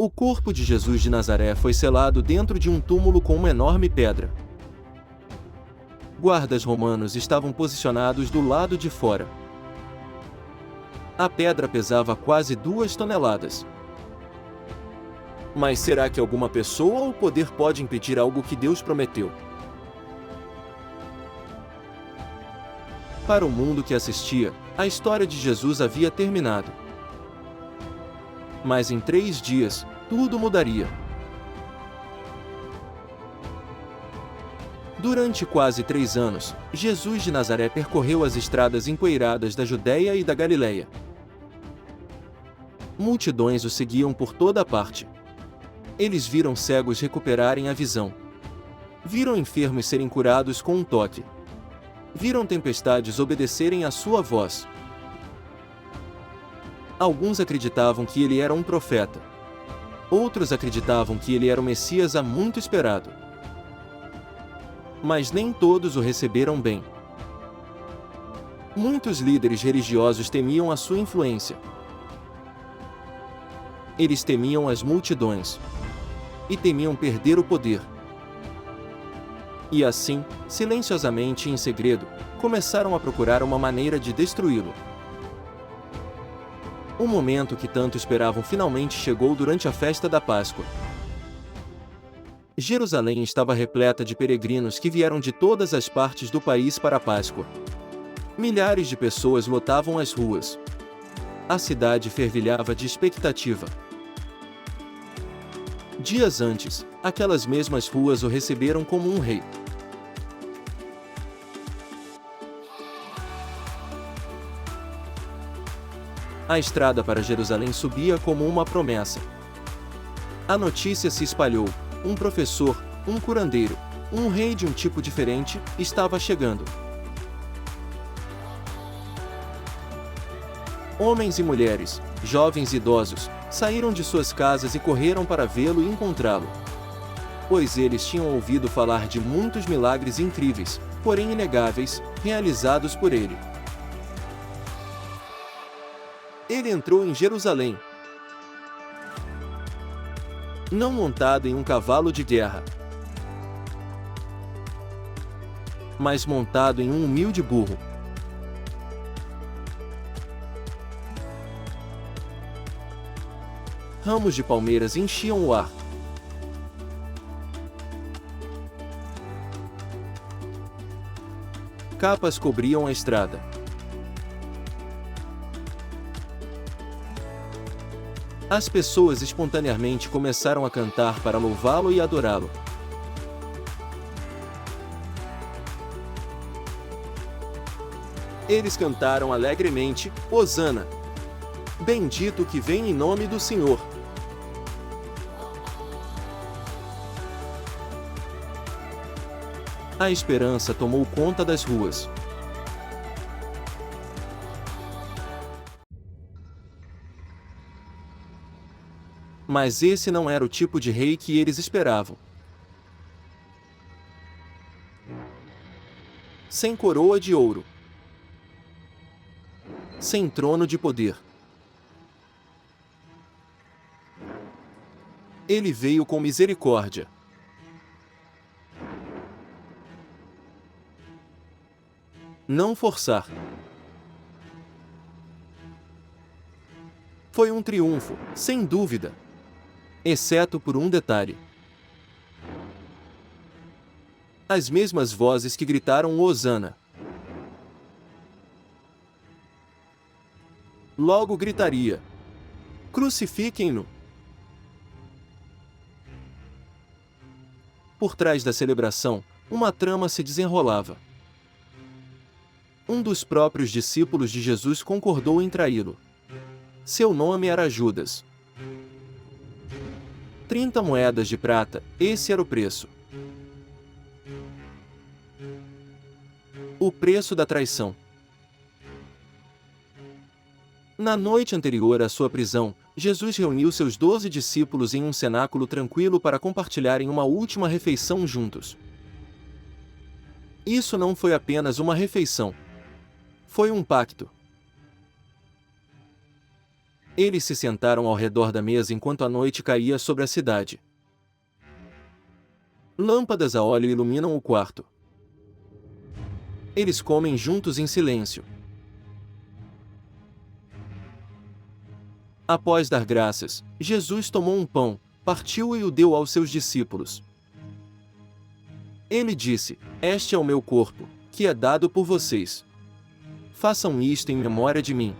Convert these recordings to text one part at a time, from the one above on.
O corpo de Jesus de Nazaré foi selado dentro de um túmulo com uma enorme pedra. Guardas romanos estavam posicionados do lado de fora. A pedra pesava quase 2 toneladas. Mas será que alguma pessoa ou poder pode impedir algo que Deus prometeu? Para o mundo que assistia, a história de Jesus havia terminado. Mas em 3 dias, tudo mudaria. Durante quase 3 anos, Jesus de Nazaré percorreu as estradas empoeiradas da Judéia e da Galileia. Multidões o seguiam por toda parte. Eles viram cegos recuperarem a visão. Viram enfermos serem curados com um toque. Viram tempestades obedecerem à sua voz. Alguns acreditavam que ele era um profeta. Outros acreditavam que ele era o Messias há muito esperado. Mas nem todos o receberam bem. Muitos líderes religiosos temiam a sua influência. Eles temiam as multidões. E temiam perder o poder. E assim, silenciosamente e em segredo, começaram a procurar uma maneira de destruí-lo. O momento que tanto esperavam finalmente chegou durante a festa da Páscoa. Jerusalém estava repleta de peregrinos que vieram de todas as partes do país para a Páscoa. Milhares de pessoas lotavam as ruas. A cidade fervilhava de expectativa. Dias antes, aquelas mesmas ruas o receberam como um rei. A estrada para Jerusalém subia como uma promessa. A notícia se espalhou: um professor, um curandeiro, um rei de um tipo diferente, estava chegando. Homens e mulheres, jovens e idosos, saíram de suas casas e correram para vê-lo e encontrá-lo. Pois eles tinham ouvido falar de muitos milagres incríveis, porém inegáveis, realizados por ele. Ele entrou em Jerusalém, não montado em um cavalo de guerra, mas montado em um humilde burro. Ramos de palmeiras enchiam o ar. Capas cobriam a estrada. As pessoas espontaneamente começaram a cantar para louvá-lo e adorá-lo. Eles cantaram alegremente: Hosana! Bendito o que vem em nome do Senhor! A esperança tomou conta das ruas. Mas esse não era o tipo de rei que eles esperavam. Sem coroa de ouro. Sem trono de poder. Ele veio com misericórdia. Não forçar. Foi um triunfo, sem dúvida. Exceto por um detalhe. As mesmas vozes que gritaram Hosana. Logo gritaria: crucifiquem-no! Por trás da celebração, uma trama se desenrolava. Um dos próprios discípulos de Jesus concordou em traí-lo. Seu nome era Judas. 30 moedas de prata, esse era o preço. O preço da traição. Na noite anterior à sua prisão, Jesus reuniu seus 12 discípulos em um cenáculo tranquilo para compartilharem uma última refeição juntos. Isso não foi apenas uma refeição. Foi um pacto. Eles se sentaram ao redor da mesa enquanto a noite caía sobre a cidade. Lâmpadas a óleo iluminam o quarto. Eles comem juntos em silêncio. Após dar graças, Jesus tomou um pão, partiu e o deu aos seus discípulos. Ele disse: "Este é o meu corpo, que é dado por vocês. Façam isto em memória de mim."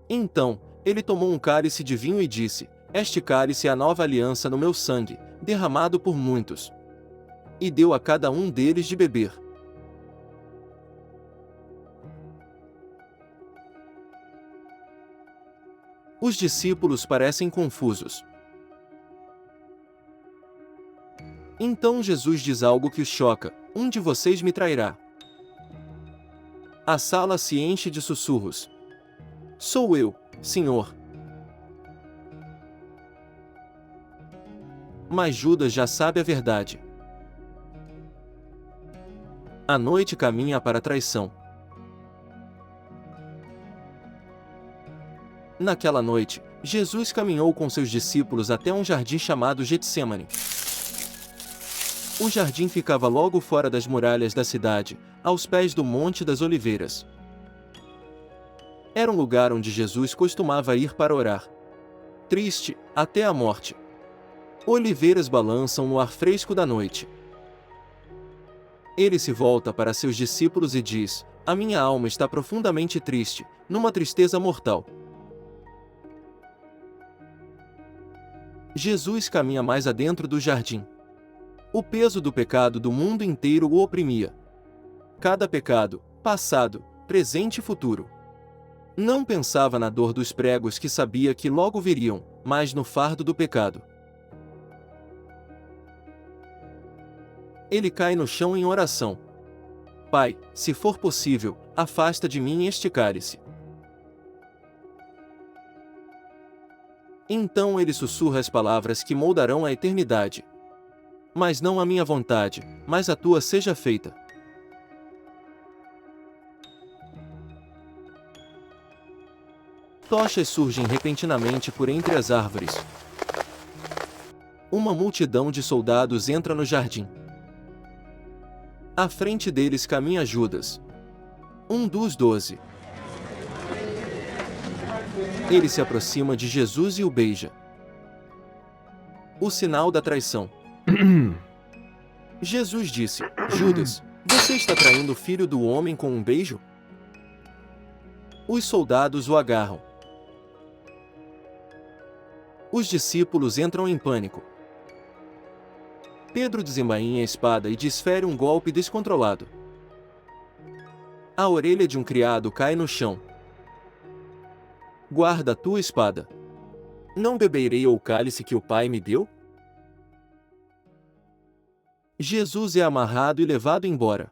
Então, ele tomou um cálice de vinho e disse: "Este cálice é a nova aliança no meu sangue, derramado por muitos." E deu a cada um deles de beber. Os discípulos parecem confusos. Então Jesus diz algo que os choca: "Um de vocês me trairá." A sala se enche de sussurros. "Sou eu, Senhor." Mas Judas já sabe a verdade. A noite caminha para a traição. Naquela noite, Jesus caminhou com seus discípulos até um jardim chamado Getsêmani. O jardim ficava logo fora das muralhas da cidade, aos pés do Monte das Oliveiras. Era um lugar onde Jesus costumava ir para orar. Triste, até a morte. Oliveiras balançam no ar fresco da noite. Ele se volta para seus discípulos e diz: "A minha alma está profundamente triste, numa tristeza mortal." Jesus caminha mais adentro do jardim. O peso do pecado do mundo inteiro o oprimia. Cada pecado, passado, presente e futuro. Não pensava na dor dos pregos que sabia que logo viriam, mas no fardo do pecado. Ele cai no chão em oração. "Pai, se for possível, afasta de mim este cálice." Então ele sussurra as palavras que moldarão a eternidade. "Mas não a minha vontade, mas a tua seja feita." Tochas surgem repentinamente por entre as árvores. Uma multidão de soldados entra no jardim. À frente deles caminha Judas, um dos 12. Ele se aproxima de Jesus e o beija. O sinal da traição. Jesus disse: "Judas, você está traindo o filho do homem com um beijo?" Os soldados o agarram. Os discípulos entram em pânico. Pedro desembainha a espada e desfere um golpe descontrolado. A orelha de um criado cai no chão. "Guarda a tua espada. Não beberei o cálice que o Pai me deu?" Jesus é amarrado e levado embora.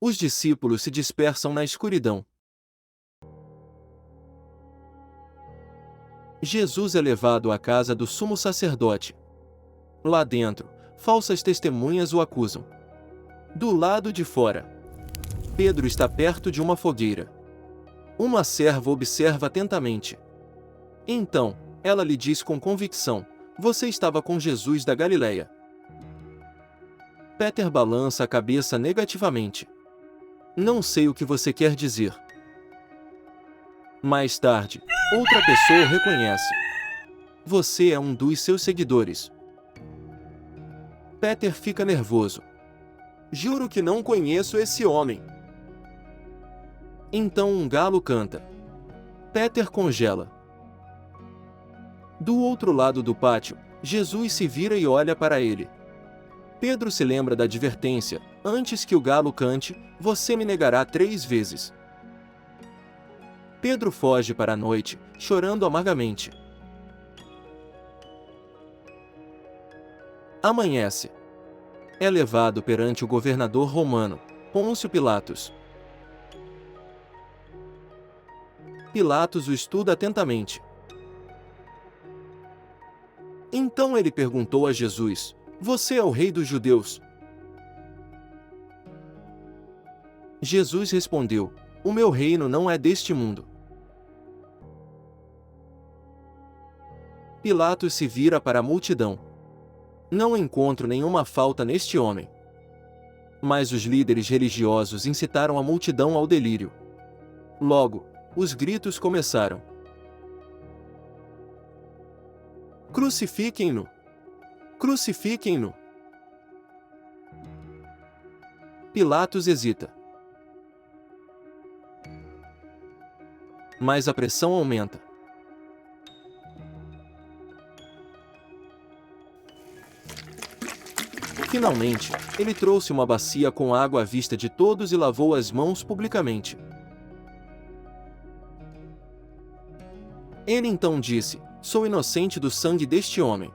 Os discípulos se dispersam na escuridão. Jesus é levado à casa do sumo sacerdote. Lá dentro, falsas testemunhas o acusam. Do lado de fora, Pedro está perto de uma fogueira. Uma serva observa atentamente. Então, ela lhe diz com convicção: "Você estava com Jesus da Galileia." Peter balança a cabeça negativamente. "Não sei o que você quer dizer." Mais tarde, outra pessoa o reconhece. "Você é um dos seus seguidores." Peter fica nervoso. "Juro que não conheço esse homem." Então um galo canta. Peter congela. Do outro lado do pátio, Jesus se vira e olha para ele. Pedro se lembra da advertência: "Antes que o galo cante, você me negará 3 vezes." Pedro foge para a noite, chorando amargamente. Amanhece. É levado perante o governador romano, Pôncio Pilatos. Pilatos o estuda atentamente. Então ele perguntou a Jesus: "Você é o rei dos judeus?" Jesus respondeu: O meu reino não é deste mundo. Pilatos se vira para a multidão. Não encontro nenhuma falta neste homem. Mas os líderes religiosos incitaram a multidão ao delírio. Logo, os gritos começaram. Crucifiquem-no! Crucifiquem-no! Pilatos hesita. Mas a pressão aumenta. Finalmente, ele trouxe uma bacia com água à vista de todos e lavou as mãos publicamente. Ele então disse: Sou inocente do sangue deste homem.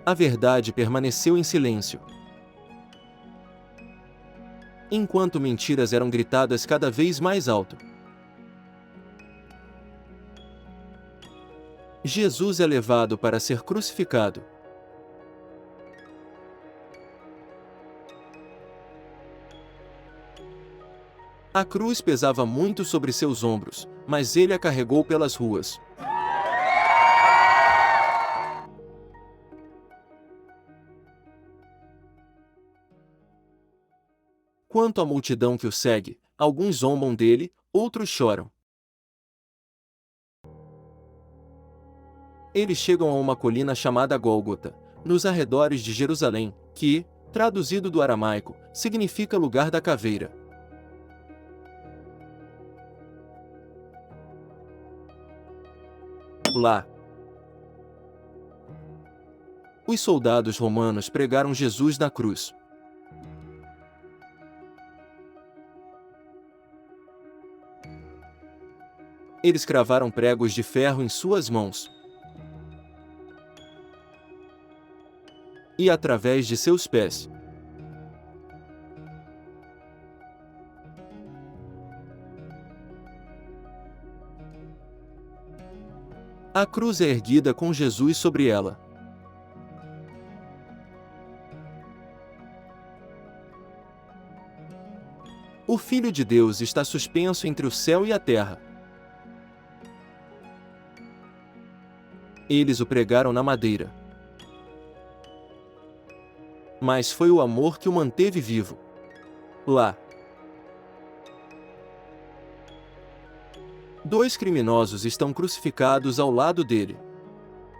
A verdade permaneceu em silêncio. Enquanto mentiras eram gritadas cada vez mais alto. Jesus é levado para ser crucificado. A cruz pesava muito sobre seus ombros, mas ele a carregou pelas ruas. Quanto à multidão que o segue, alguns zombam dele, outros choram. Eles chegam a uma colina chamada Gólgota, nos arredores de Jerusalém, que, traduzido do aramaico, significa lugar da caveira. Lá, os soldados romanos pregaram Jesus na cruz. Eles cravaram pregos de ferro em suas mãos. E através de seus pés. A cruz é erguida com Jesus sobre ela. O Filho de Deus está suspenso entre o céu e a terra. Eles o pregaram na madeira. Mas foi o amor que o manteve vivo. Lá. 2 criminosos estão crucificados ao lado dele.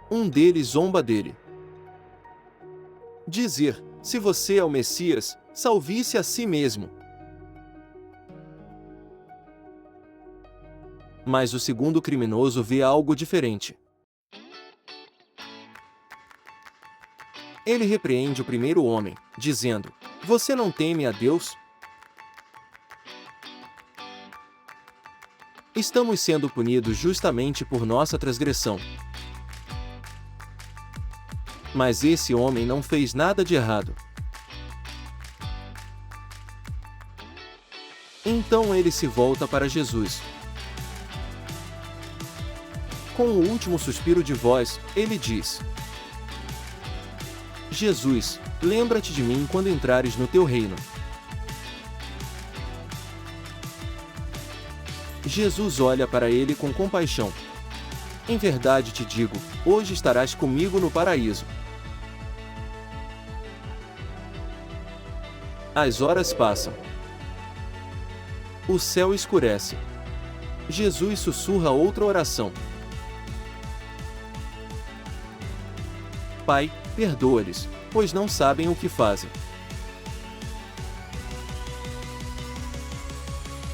Um deles zomba dele. Dizer: se você é o Messias, salve-se a si mesmo. Mas o segundo criminoso vê algo diferente. Ele repreende o primeiro homem, dizendo: Você não teme a Deus? Estamos sendo punidos justamente por nossa transgressão. Mas esse homem não fez nada de errado. Então ele se volta para Jesus. Com o último suspiro de voz, ele diz: Jesus, lembra-te de mim quando entrares no teu reino. Jesus olha para ele com compaixão. Em verdade te digo, hoje estarás comigo no paraíso. As horas passam. O céu escurece. Jesus sussurra outra oração. Pai, perdoa-lhes, pois não sabem o que fazem.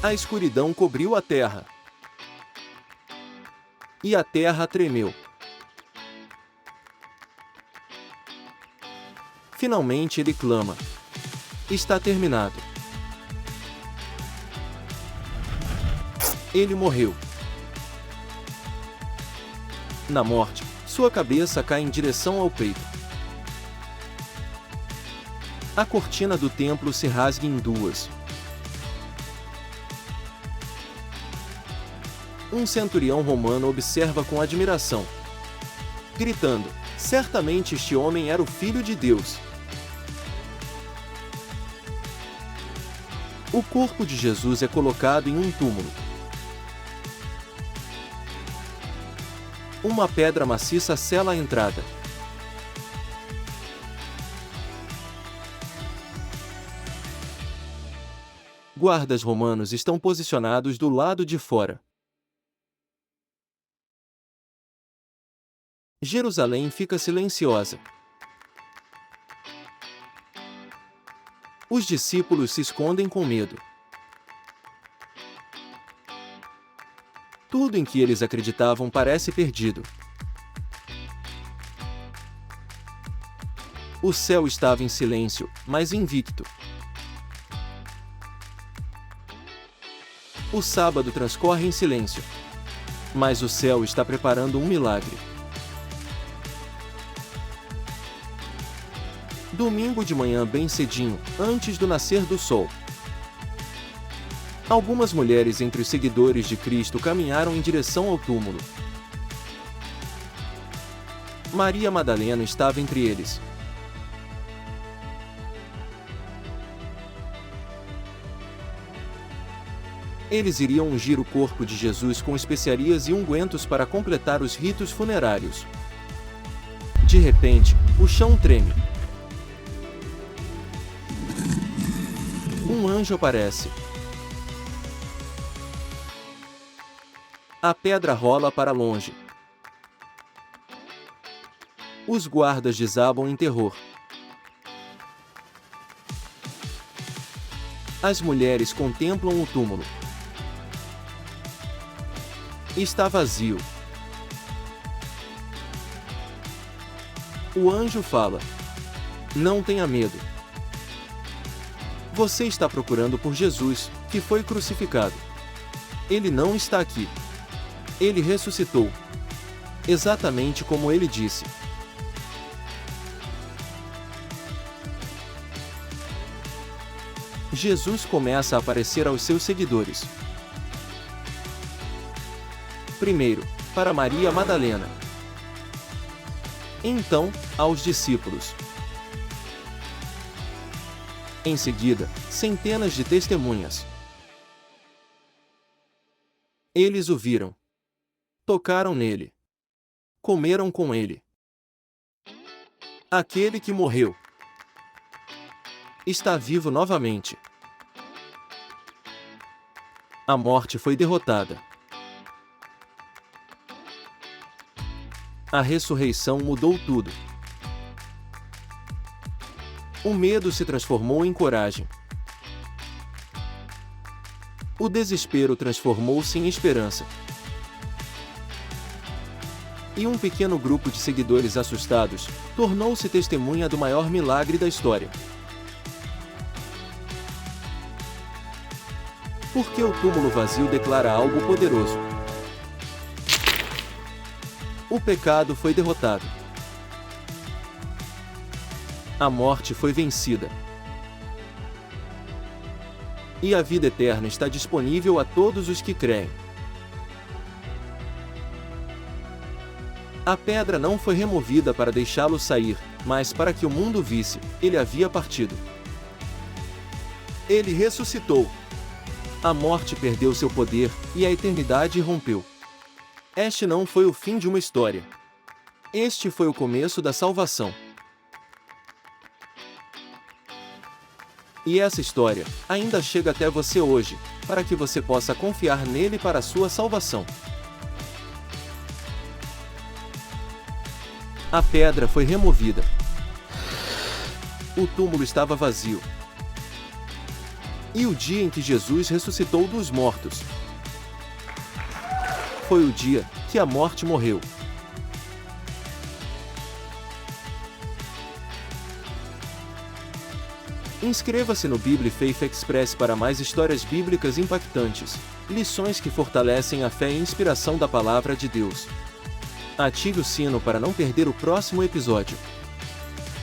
A escuridão cobriu a terra. E a terra tremeu. Finalmente ele clama: Está terminado. Ele morreu. Na morte, sua cabeça cai em direção ao peito. A cortina do templo se rasga em duas. Um centurião romano observa com admiração, gritando: Certamente este homem era o Filho de Deus. O corpo de Jesus é colocado em um túmulo. Uma pedra maciça sela a entrada. Guardas romanos estão posicionados do lado de fora. Jerusalém fica silenciosa. Os discípulos se escondem com medo. Tudo em que eles acreditavam parece perdido. O céu estava em silêncio, mas invicto. O sábado transcorre em silêncio. Mas o céu está preparando um milagre. Domingo de manhã bem cedinho, antes do nascer do sol. Algumas mulheres entre os seguidores de Cristo caminharam em direção ao túmulo. Maria Madalena estava entre eles. Eles iriam ungir o corpo de Jesus com especiarias e ungüentos para completar os ritos funerários. De repente, o chão treme. Um anjo aparece. A pedra rola para longe. Os guardas desabam em terror. As mulheres contemplam o túmulo. Está vazio. O anjo fala: não tenha medo. Você está procurando por Jesus, que foi crucificado. Ele não está aqui. Ele ressuscitou. Exatamente como ele disse. Jesus começa a aparecer aos seus seguidores. Primeiro, para Maria Madalena. Então, aos discípulos. Em seguida, centenas de testemunhas. Eles o viram. Tocaram nele. Comeram com ele. Aquele que morreu está vivo novamente. A morte foi derrotada. A ressurreição mudou tudo. O medo se transformou em coragem. O desespero transformou-se em esperança. E um pequeno grupo de seguidores assustados tornou-se testemunha do maior milagre da história. Porque o túmulo vazio declara algo poderoso. O pecado foi derrotado. A morte foi vencida. E a vida eterna está disponível a todos os que creem. A pedra não foi removida para deixá-lo sair, mas para que o mundo visse, ele havia partido. Ele ressuscitou. A morte perdeu seu poder, e a eternidade rompeu. Este não foi o fim de uma história. Este foi o começo da salvação. E essa história ainda chega até você hoje, para que você possa confiar nele para a sua salvação. A pedra foi removida. O túmulo estava vazio. E o dia em que Jesus ressuscitou dos mortos foi o dia que a morte morreu. Inscreva-se no Bible Faith Express para mais histórias bíblicas impactantes, lições que fortalecem a fé e inspiração da Palavra de Deus. Ative o sino para não perder o próximo episódio.